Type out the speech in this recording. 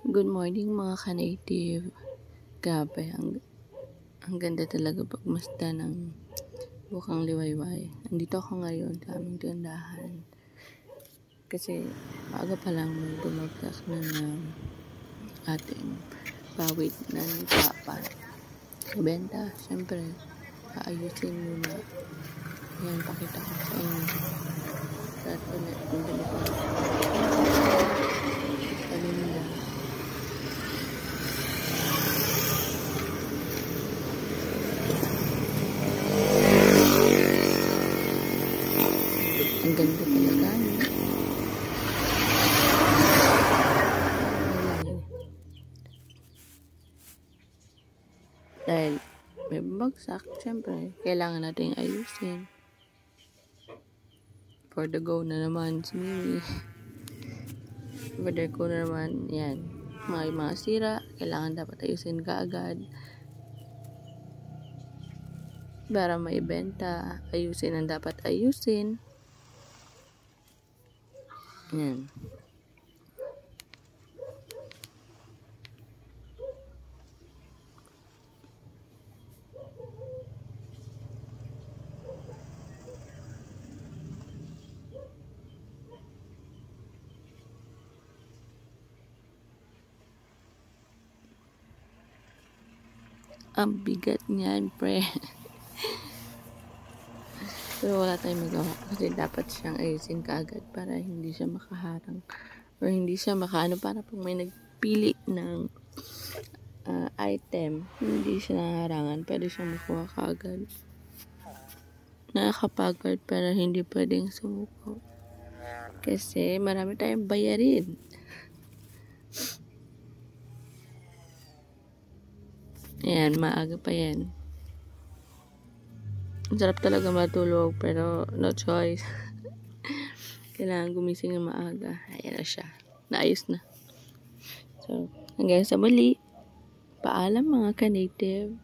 Good morning mga ka-native. Grabe, ang ganda talaga pagmasda ng bukang liwayway. Andito ako ngayon sa aming tindahan. Kasi maaga pa lang may dumagdak na ng ating pawid ng papa. Sa benta, syempre, aayusin muna. Yan, pakita ko sa inyo. At ulit, ang ganito. Palinda. Ang ganda talaga. Dahil may bagsak, syempre, kailangan natin ayusin. For the go na naman si Mimi. For the go na naman, yan. Mga sira, kailangan dapat ayusin kaagad. Para may benta, ayusin ang dapat ayusin. Yan. Ang bigat niyan, pre. Pero wala tayong magawa kasi dapat siyang ayusin kaagad para hindi siya makaharang or hindi siya makaano, para pag may nagpili ng item, hindi siya naharangan, pwede siyang makuha kaagad. Nakakapagod pero hindi pwedeng sumuko kasi marami tayong bayarin. Ayan, maaga pa yan. Ang sarap talaga matulog pero no choice. Kailangan gumising ng maaga. Ayan na siya. Naayos na. So, hanggang sa muli. Paalam mga ka-native.